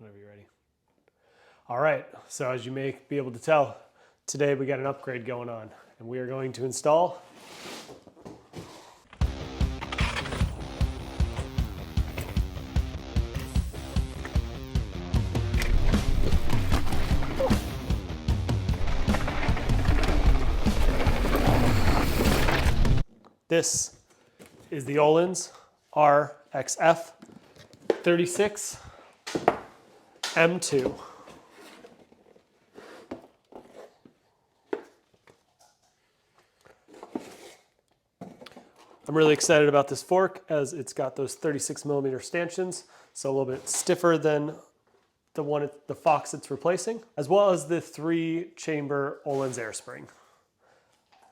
Whenever you're ready. All right, so as you may be able to tell, today we got an upgrade going on, and we are going to install this is the Ohlins RXF36 m.2. I'm really excited about this fork as it's got those 36mm stanchions, so a little bit stiffer than the Fox it's replacing, as well as the 3-chamber Ohlins air spring.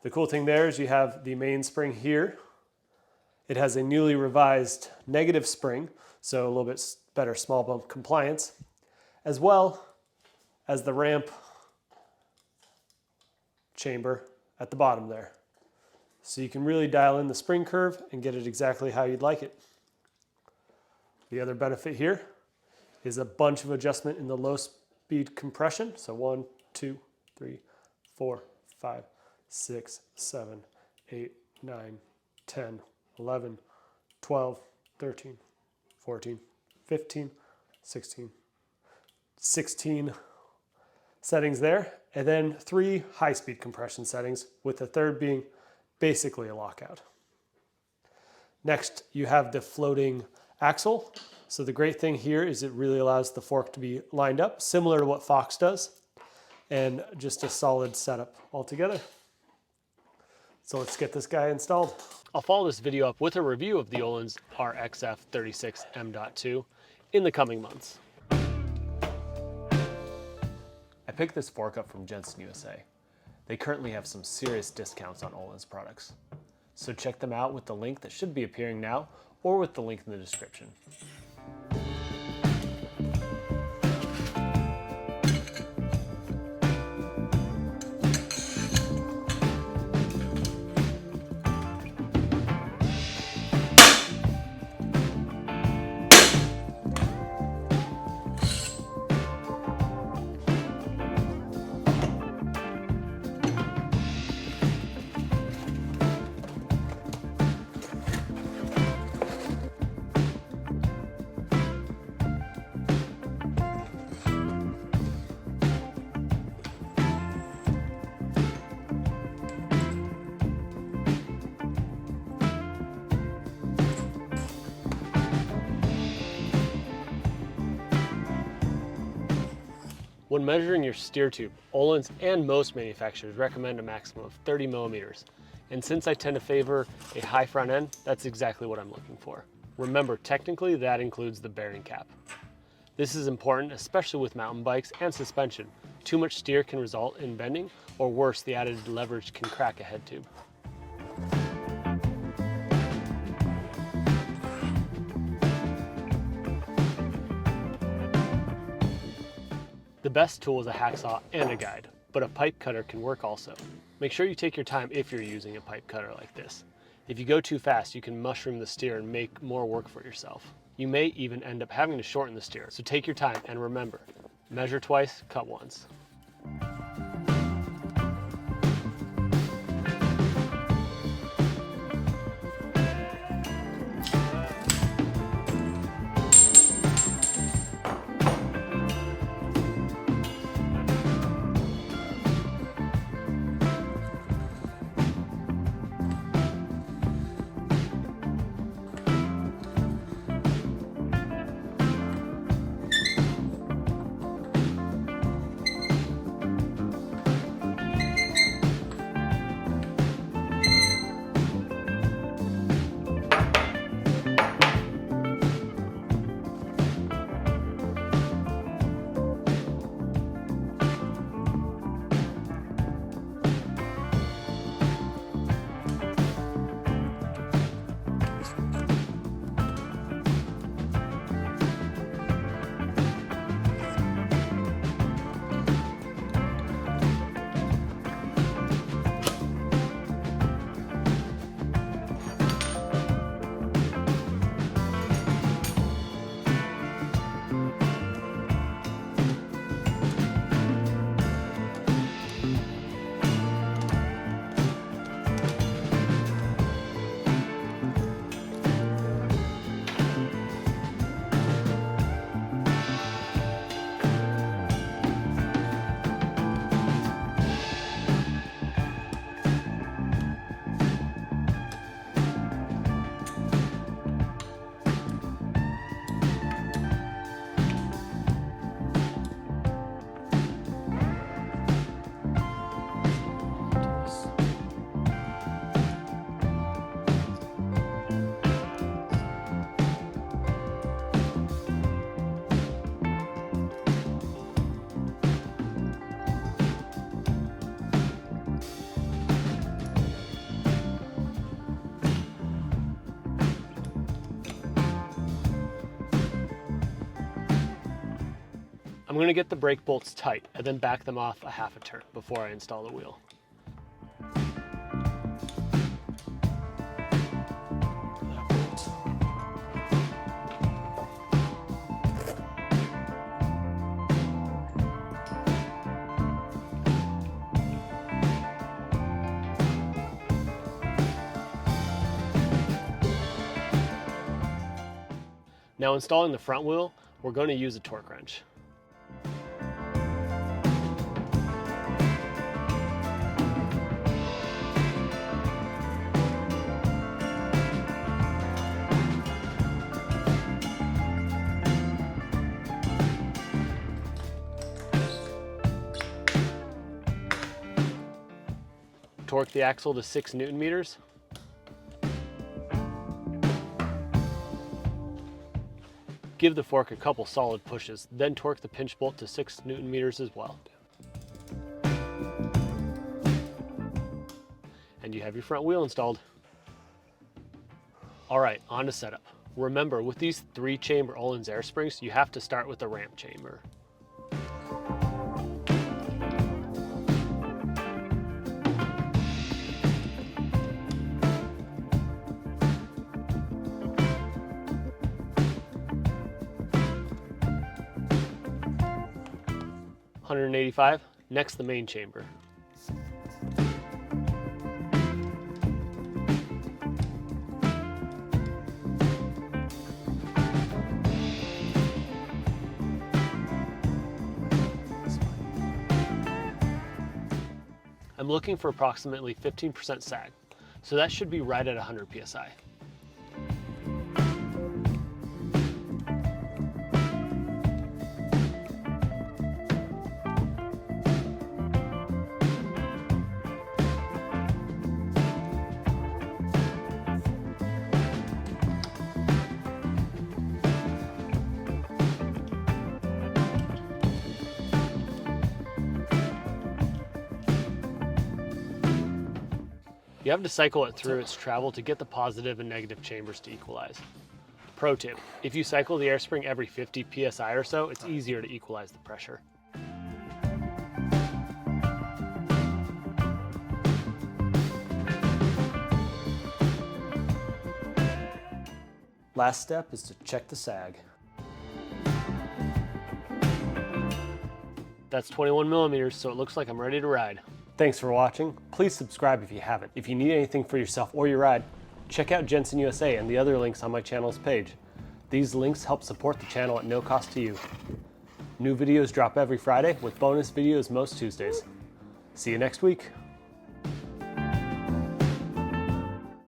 The cool thing there is you have the main spring here. It has a newly revised negative spring, so a little bit better small bump compliance, as well as the ramp chamber at the bottom there. So you can really dial in the spring curve and get it exactly how you'd like it. The other benefit here is a bunch of adjustment in the low speed compression. So 1, 2, 3, 4, 5, 6, 7, 8, 9, 10, 11, 12, 13, 14, 15, 16, 16 settings there, and then 3 high-speed compression settings, with the third being basically a lockout. Next, you have the floating axle. So the great thing here is it really allows the fork to be lined up, similar to what Fox does, and just a solid setup altogether. So let's get this guy installed. I'll follow this video up with a review of the Ohlins RXF36 m.2 in the coming months. I picked this fork up from Jensen USA. They currently have some serious discounts on Ohlins products. So check them out with the link that should be appearing now, or with the link in the description. When measuring your steer tube, Ohlins and most manufacturers recommend a maximum of 30mm. And since I tend to favor a high front end, that's exactly what I'm looking for. Remember, technically that includes the bearing cap. This is important, especially with mountain bikes and suspension. Too much steer can result in bending, or worse, the added leverage can crack a head tube. The best tool is a hacksaw and a guide, but a pipe cutter can work also. Make sure you take your time if you're using a pipe cutter like this. If you go too fast, you can mushroom the steer and make more work for yourself. You may even end up having to shorten the steer, so take your time and remember, measure twice, cut once. I'm going to get the brake bolts tight and then back them off a half a turn before I install the wheel. Now installing the front wheel, we're going to use a torque wrench. Torque the axle to 6 Newton meters. Give the fork a couple solid pushes, then torque the pinch bolt to 6 Newton meters as well. And you have your front wheel installed. All right, on to setup. Remember, with these 3-chamber Ohlins air springs, you have to start with the ramp chamber. $185, next the main chamber. I'm looking for approximately 15% sag, so that should be right at 100 psi. You have to cycle it through its travel to get the positive and negative chambers to equalize. Pro tip, if you cycle the air spring every 50 psi or so, it's easier to equalize the pressure. Last step is to check the sag. That's 21 millimeters, so it looks like I'm ready to ride. Thanks for watching. Please subscribe if you haven't. If you need anything for yourself or your ride, check out Jensen USA and the other links on my channel's page. These links help support the channel at no cost to you. New videos drop every Friday with bonus videos most Tuesdays. See you next week.